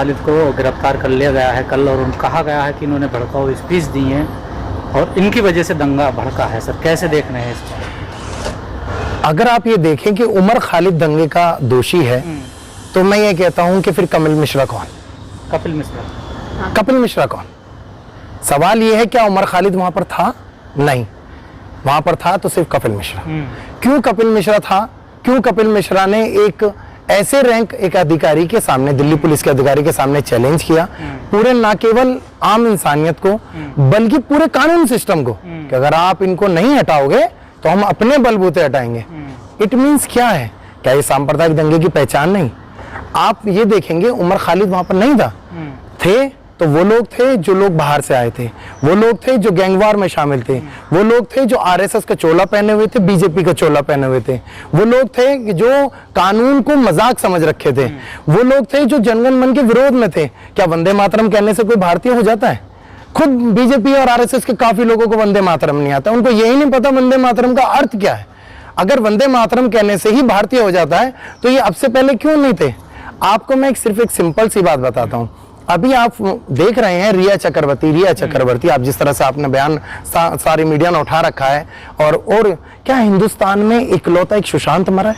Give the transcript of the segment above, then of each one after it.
खालिद को गिरफ्तार कर लिया गया है कल, और कहा गया है कि इन्होंने भड़काऊ स्पीच दी हैं और इनकी वजह से दंगा भड़का है। सर कैसे देख रहे हैं इसको? अगर आप ये देखें कि उमर खालिद दंगे का दोषी है तो मैं ये कहता हूं कि फिर कपिल मिश्रा कौन? कपिल मिश्रा। कपिल मिश्रा कौन? सवाल ये है क्या उमर खालिद वहां पर था? नहीं, वहां पर था तो सिर्फ कपिल मिश्रा। क्यों कपिल मिश्रा था? क्यों कपिल मिश्रा ने एक ऐसे रैंक एक अधिकारी के सामने, दिल्ली पुलिस के अधिकारी के सामने चैलेंज किया पूरे ना केवल आम इंसानियत को बल्कि पूरे कानून सिस्टम को कि अगर आप इनको नहीं हटाओगे तो हम अपने बलबूते हटाएंगे। इट मींस क्या है? क्या ये सांप्रदायिक दंगे की पहचान नहीं? आप ये देखेंगे उमर खालिद वहां पर नहीं था, थे तो वो लोग थे जो लोग बाहर से आए थे, वो लोग थे जो गैंगवार में शामिल थे, वो लोग थे जो आरएसएस का चोला पहने हुए थे, बीजेपी का चोला पहने हुए थे, वो लोग थे जो कानून को मजाक समझ रखे थे, वो लोग थे जो जनगण मन के विरोध में थे। क्या वंदे मातरम कहने से कोई भारतीय हो जाता है? खुद बीजेपी और आरएसएस के काफी लोगों को वंदे मातरम नहीं आता, उनको यही नहीं पता वंदे मातरम का अर्थ क्या है। अगर वंदे मातरम कहने से ही भारतीय हो जाता है तो ये अब से पहले क्यों नहीं थे? आपको मैं सिर्फ एक सिंपल सी बात बताता हूं। अभी आप देख रहे हैं रिया चक्रवर्ती, आप जिस तरह से आपने बयान सारी मीडिया ने उठा रखा है, और क्या हिंदुस्तान में इकलौता एक सुशांत मरा है?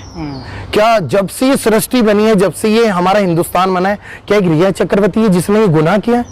क्या जब से ये सृष्टि बनी है, जब से ये हमारा हिंदुस्तान बना है, क्या एक रिया चक्रवर्ती है जिसने ये गुनाह किया है?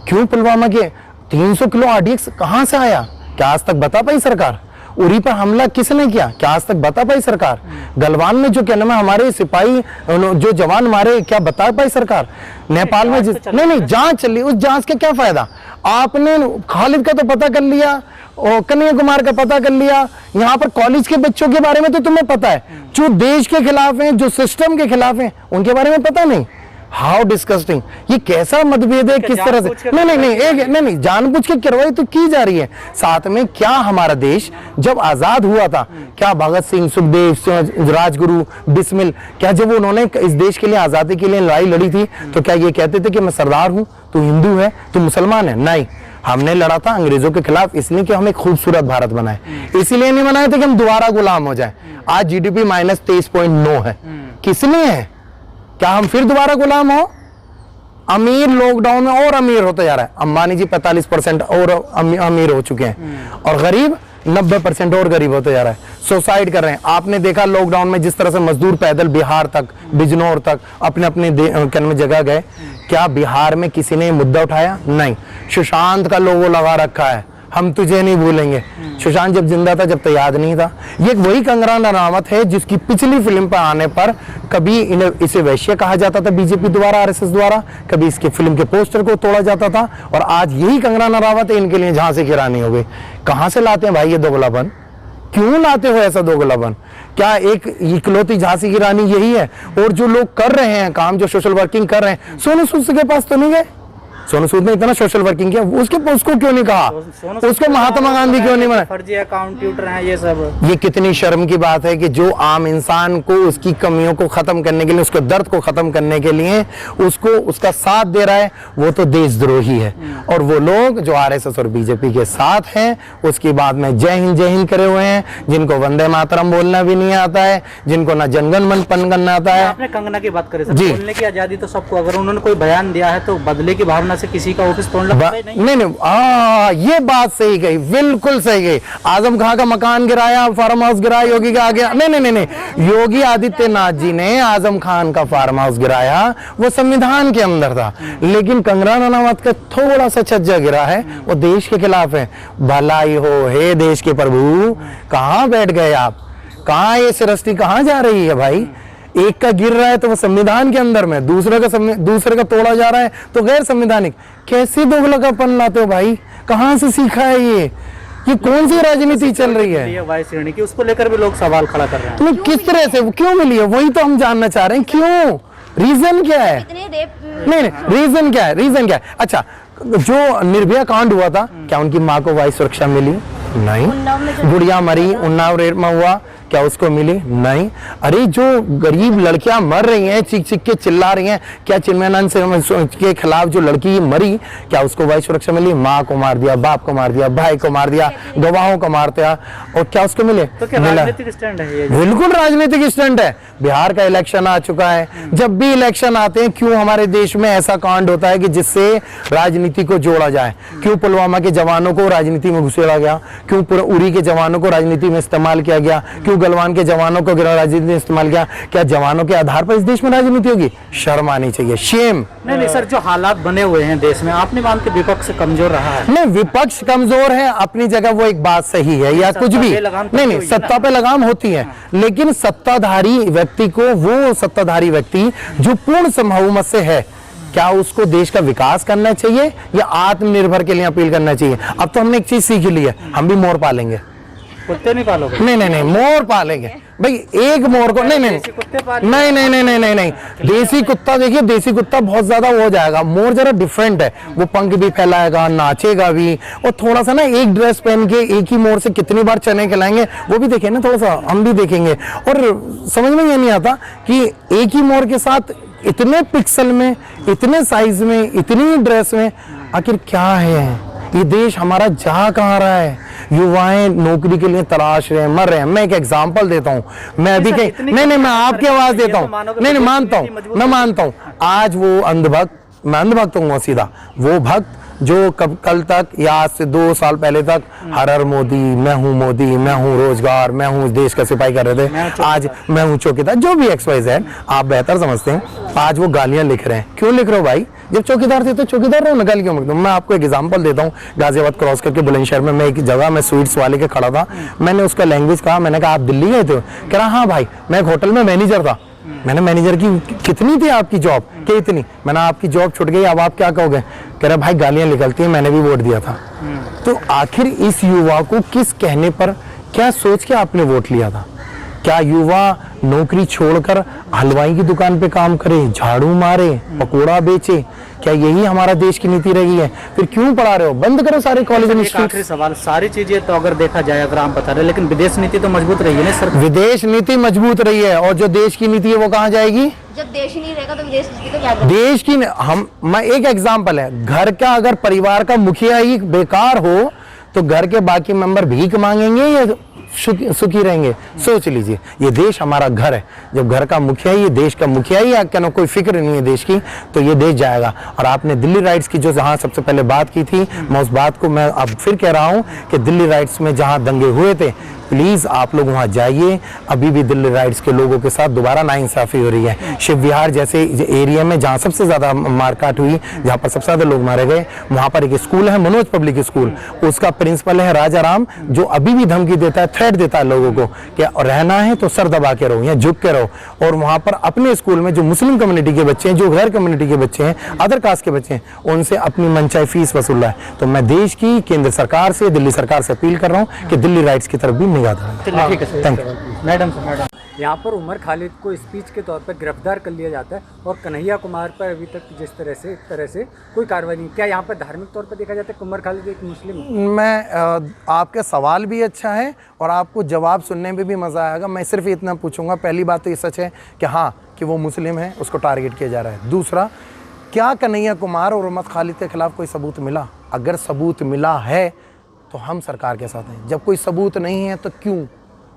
क्यों पुलवामा के 300 किलो आरडीएक्स कहां से आया? क्या आज तक बता पाई सरकार? उरी पर हमला किसने किया? क्या आज तक बता पाई सरकार? गलवान में जो क्या नाम है हमारे सिपाही जो जवान मारे, क्या बता पाई सरकार? नेपाल में नहीं जांच चल रही, उस जांच का क्या फायदा? आपने खालिद का तो पता कर लिया, कन्हैया कुमार का पता कर लिया, यहाँ पर कॉलेज के बच्चों के बारे में तो तुम्हें पता है, जो देश के खिलाफ हैं, जो सिस्टम के खिलाफ हैं, उनके बारे में पता नहीं। How disgusting! ये कैसा मतभेद है? किस तरह से नहीं जानबूझ के कार्रवाई तो की जा रही है। साथ में क्या हमारा देश जब आजाद हुआ था, क्या भगत सिंह, सुखदेव, राजगुरु, बिस्मिल, क्या जब उन्होंने इस देश के लिए आजादी के लिए लड़ाई लड़ी थी तो क्या ये कहते थे कि मैं सरदार हूं, तू हिंदू है, तू मुसलमान है? नहीं, हमने लड़ा था अंग्रेजों के खिलाफ इसलिए कि हम एक खूबसूरत भारत बनाए, इसीलिए नहीं बनाए थे कि हम दोबारा गुलाम हो जाए। आज जीडीपी -23.9 है, किस लिए है? क्या हम फिर दोबारा गुलाम हो? अमीर लॉकडाउन में और अमीर होता जा रहा है। अंबानी जी 45% और अमीर हो चुके हैं और गरीब 90% और गरीब होते जा रहा है, सुसाइड कर रहे हैं। आपने देखा लॉकडाउन में जिस तरह से मजदूर पैदल बिहार तक, बिजनौर तक अपने अपने जगह गए, क्या बिहार में किसी ने मुद्दा उठाया? नहीं। सुशांत का लोगो लगा रखा है, हम तुझे नहीं भूलेंगे। सुशांत जब जिंदा था, जब तो याद नहीं था। ये वही कंगना रनावत है जिसकी पिछली फिल्म पर आने पर कभी इसे वैश्य कहा जाता था बीजेपी द्वारा, आरएसएस द्वारा, कभी इसके फिल्म के पोस्टर को तोड़ा जाता था, और आज यही कंगना रनावत है इनके लिए झांसी की रानी हो गई। कहां से लाते हैं भाई ये दोगलापन? क्यों लाते हो ऐसा दोगलापन? क्या एक इकलौती झांसी की रानी यही है? और जो लोग कर रहे हैं काम, जो सोशल वर्किंग कर रहे हैं, सोनू सूद के पास तो नहीं गए? सोनू सूद ने इतना सोशल वर्किंग किया, उसको क्यों नहीं कहा? उसको महात्मा गांधी क्यों नहीं बनाया? फर्जी अकाउंट ट्विटर हैं ये सब। ये कितनी शर्म की बात है कि जो आम इंसान को उसकी कमियों को खत्म करने के लिए, उसके दर्द को खत्म करने के लिए उसको उसका साथ दे रहा है, वो तो देशद्रोही है। और वो लोग जो आरएसएस और बीजेपी के साथ हैं, उसकी बाद में जय हिंद करे हुए हैं, जिनको वंदे मातरम बोलना भी नहीं आता है, जिनको ना जनगण मन पन करना आता है। आपने कंगना की बात करी, बोलने की आजादी तो सबको, अगर उन्होंने कोई बयान दिया है तो बदले की भावना से किसी का ऑफिस तोड़ना नहीं। ये बात सही गई, बिल्कुल सही गई। आजम खां का मकान गिराया, फार्म हाउस गिराया योगी का आगे, नहीं, योगी आदित्यनाथ जी ने आजम खान का फार्म हाउस गिराया, वो संविधान के अंदर था। लेकिन कंगना रनावत का थोड़ा सा छज्जा गिरा है, वो देश के खिलाफ है। भलाई हो हे देश के प्रभु, कहां बैठ गए आप? कहां ये सृष्टि कहां जा रही है भाई? एक का गिर रहा है तो वो संविधान के अंदर में, दूसरे का तोड़ा जा रहा है तो गैर संवैधानिक। कैसे दोगलापन लाते हो भाई? कहां से सीखा है ये कौन सी राजनीति चल रही है? वाई श्रेणी की, उसको लेकर भी लोग सवाल खड़ा कर रहे हैं। तो किस तरह से क्यों मिली है, वही तो हम जानना चाह रहे हैं। क्यों? रीजन क्या है? नहीं, रीजन क्या है? अच्छा, जो निर्भया कांड हुआ था, क्या उनकी माँ को वायु सुरक्षा मिली? नहीं। गुड़िया मरी, उन्नाव रेप में हुआ, क्या उसको मिली? नहीं। अरे जो गरीब लड़कियां मर रही हैं, चीख चीख के चिल्ला रही हैं, क्या चिन्मयानंद से के खिलाफ जो लड़की मरी, क्या उसको वही सुरक्षा मिली? माँ को मार दिया, बाप को मार दिया, भाई को मार दिया, गवाहों को मार दिया, और क्या उसको मिले? तो क्या राजनीतिक स्टैंड है ये? बिल्कुल राजनीतिक स्टंट है। बिहार का इलेक्शन आ चुका है, जब भी इलेक्शन आते हैं क्यों हमारे देश में ऐसा कांड होता है कि जिससे राजनीति को जोड़ा जाए? क्यों पुलवामा के जवानों को राजनीति में घुसेड़ा गया? क्यों पूरा उरी के जवानों को राजनीति में इस्तेमाल किया गया? क्यों गलवान के जवानों को राजनीति में इस्तेमाल किया? क्या जवानों के आधार पर इस देश में राजनीति होगी? शर्म आनी चाहिए, शेम। नहीं सर, जो हालात बने हुए हैं देश में, आपने मानते विपक्ष कमजोर रहा है? नहीं, विपक्ष कमजोर है अपनी जगह, वो एक बात सही है, या कुछ भी नहीं, सत्ता पे लगाम होती है, लेकिन सत्ताधारी व्यक्ति को, वो सत्ताधारी व्यक्ति जो पूर्ण संभवमत से है, क्या उसको देश का विकास करना चाहिए या आत्मनिर्भर के लिए अपील करना चाहिए? अब तो हमने एक चीज सीख ली है, हम भी मोर पालेंगे। कुत्ते नहीं पालोगे? नहीं, मोर पालेंगे भाई, एक मोर को नहीं, देसी कुत्ता, देखिए देसी कुत्ता बहुत ज्यादा हो जाएगा, मोर जरा डिफरेंट है, वो पंख भी फैलाएगा, नाचेगा भी, और थोड़ा सा ना एक ड्रेस पहन के एक ही मोर से कितनी बार चने खिलाएंगे वो भी देखें ना, थोड़ा सा हम भी देखेंगे। और समझ में ये नहीं आता कि एक ही मोर के साथ इतने पिक्सल में, इतने साइज में, इतनी ड्रेस में, आखिर क्या है? ये देश हमारा जा कहाँ रहा है? युवाएं नौकरी के लिए तलाश रहे हैं, मर रहे हैं। मैं एक एग्जांपल देता हूँ, मैं अभी नहीं, मैं आपकी आवाज देता हूँ, नहीं मानता हूँ, मैं मानता हूँ, आज वो अंधभक्त, मैं अंधभक्त हूँ सीधा, वो भक्त जो कल तक या आज से 2 साल पहले तक हर हर मोदी, मैं हूँ रोजगार, मैं हूँ देश का सिपाही कर रहे थे, आज मैं हूँ चौकीदार, जो भी XYZ आप बेहतर समझते हैं, आज वो गालियां लिख रहे हैं। क्यों लिख रहे हो भाई? जब चौकीदार थे तो चौकीदार रहो, गाली क्यों? मैं आपको एक एग्जांपल देता हूँ, गाजियाबाद क्रॉस करके बुलंदशहर में मैं एक जगह में स्वीट्स वाले के खड़ा था, मैंने उसका लैंग्वेज कहा, मैंने कहा आप दिल्ली गए थे? कह रहा हाँ भाई, मैं एक होटल में मैनेजर था। मैंने मैनेजर की कितनी थी आपकी जॉब? क्या इतनी? मैंने आपकी जॉब छूट गई, अब आप क्या कहोगे? कह रहा भाई गालियां निकलती हैं, मैंने भी वोट दिया था। तो आखिर इस युवा को किस कहने पर, क्या सोच के आपने वोट लिया था? क्या युवा नौकरी छोड़कर हलवाई की दुकान पे काम करे, झाड़ू मारे, पकोड़ा बेचे? क्या यही हमारा देश की नीति रही है? फिर क्यों पढ़ा रहे हो? बंद करो सारे कॉलेज इंस्टीट्यूट। आखिरी सवाल, सारी चीजें तो अगर देखा जाए, अगर आप बता रहे, लेकिन विदेश नीति तो मजबूत रही है ना सर? विदेश नीति मजबूत रही है, और जो देश की नीति है वो कहाँ जाएगी? जब देश ही नहीं रहेगा तो विदेश नीति तो क्या? देश की मैं एक एग्जाम्पल है, घर का अगर परिवार का मुखिया ही बेकार हो तो घर के बाकी मेंबर भीख मांगेंगे या सुखी रहेंगे? सोच लीजिए, ये देश हमारा घर है, जब घर का मुखिया ही, ये देश का मुखिया ही क्या कोई फिक्र नहीं है देश की, तो ये देश जाएगा। और आपने दिल्ली राइट्स की जो जहां सबसे पहले बात की थी, मैं उस बात को मैं अब फिर कह रहा हूं कि दिल्ली राइट्स में जहां दंगे हुए थे, प्लीज आप लोग वहां जाइए। अभी भी दिल्ली राइट्स के लोगों के साथ दोबारा नाइंसाफी हो रही है। शिव विहार जैसे एरिया में जहां सबसे ज्यादा मारकाट हुई, जहां पर सबसे ज्यादा लोग मारे गए, वहां पर एक स्कूल है, मनोज पब्लिक स्कूल, उसका प्रिंसिपल है राजा राम, जो अभी भी धमकी देता है, थ्रेट देता है लोगों को कि रहना है तो सर दबा के रहो या झुक के रहो। और वहां पर अपने स्कूल में जो मुस्लिम कम्युनिटी के बच्चे हैं, जो गैर कम्युनिटी के बच्चे हैं, अदर कास्ट के बच्चे हैं, उनसे अपनी मनचाही फीस वसूल रहा है। तो मैं देश की केंद्र सरकार से, दिल्ली सरकार से अपील कर रहा हूँ कि दिल्ली राइट्स की तरफ भी निगाह दें। ठीक है, थैंक यू मैडम। यहाँ पर उमर खालिद को स्पीच के तौर पर गिरफ्तार कर लिया जाता है, और कन्हैया कुमार पर अभी तक जिस तरह से कोई कार्रवाई नहीं। क्या यहाँ पर धार्मिक तौर पर देखा जाता है कि उमर खालिद एक मुस्लिम? मैं आपका सवाल भी अच्छा है और आपको जवाब सुनने में भी मज़ा आएगा। मैं सिर्फ इतना पूछूंगा, पहली बात तो ये सच है कि हाँ कि वो मुस्लिम है, उसको टारगेट किया जा रहा है। दूसरा, क्या कन्हैया कुमार और उमर खालिद के खिलाफ कोई सबूत मिला? अगर सबूत मिला है तो हम सरकार के साथ हैं। जब कोई सबूत नहीं है तो क्यों,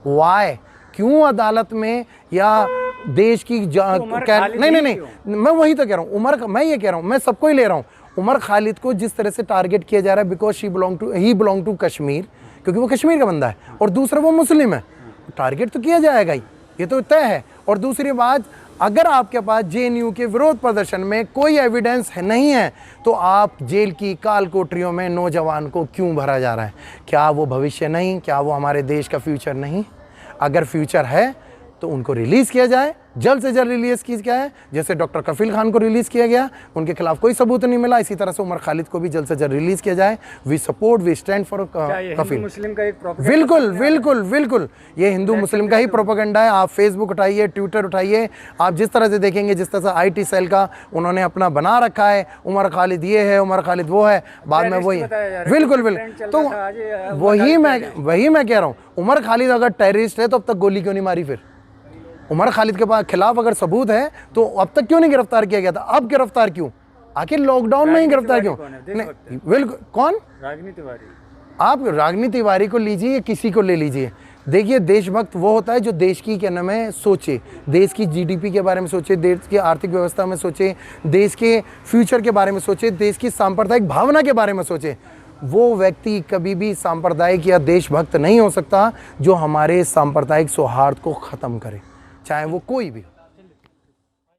वाई, क्यों अदालत में या देश की नहीं, मैं वही तो कह रहा हूँ। मैं ये कह रहा हूँ, मैं सबको ही ले रहा हूँ। उमर खालिद को जिस तरह से टारगेट किया जा रहा है, because he belong to Kashmir, क्योंकि वो कश्मीर का बंदा है, और दूसरा वो मुस्लिम है, टारगेट तो किया जाएगा ही, ये तो तय है। और दूसरी बात, अगर आपके पास JNU के विरोध प्रदर्शन में कोई एविडेंस नहीं है तो आप जेल की काल कोठरियों में नौजवान को क्यों भरा जा रहा है? क्या वो भविष्य नहीं? क्या वो हमारे देश का फ्यूचर नहीं? अगर फ्यूचर है तो उनको रिलीज किया जाए, जल्द से जल्द रिलीज किया जाए। जैसे डॉक्टर कफील खान को रिलीज किया गया, उनके खिलाफ कोई सबूत नहीं मिला, इसी तरह से उमर खालिद को भी जल्द से जल्द रिलीज किया जाए। We support, we stand for Kafeel. मुस्लिम का एक propaganda बिल्कुल सामने आ बिल्कुल बिल्कुल, ये हिंदू मुस्लिम का ही प्रोपेगेंडा है। आप फेसबुक उठाइए, ट्विटर उठाइए, आप जिस तरह से देखेंगे, जिस तरह से आईटी सेल का उन्होंने अपना बना रखा है, उमर खालिद ये है, उमर खालिद वो है, बाद में वही बताया जा रहा है, बिल्कुल ट्रेंड बिल्कुल। चल तो रहा था, आज ये वही मैं कह रहा हूँ, उमर खालिद अगर टेररिस्ट है तो अब तक गोली क्यों नहीं मारी? फिर उमर खालिद के पास खिलाफ अगर सबूत है तो अब तक क्यों नहीं गिरफ्तार किया गया था? अब गिरफ्तार क्यों? आखिर लॉकडाउन में ही गिरफ्तार क्यों? नहीं, बिल्कुल। कौन? रागिनी तिवारी। आप रागिनी तिवारी को लीजिए, किसी को ले लीजिए, देखिए देशभक्त वो होता है जो देश की क्या नाम है सोचे, देश की जीडीपी के बारे में सोचे, देश की आर्थिक व्यवस्था में सोचे, देश के फ्यूचर के बारे में सोचे, देश की सांप्रदायिक भावना के बारे में सोचे। वो व्यक्ति कभी भी सांप्रदायिक या देशभक्त नहीं हो सकता जो हमारे सांप्रदायिक सौहार्द को ख़त्म करे, चाहे वो कोई भी हो।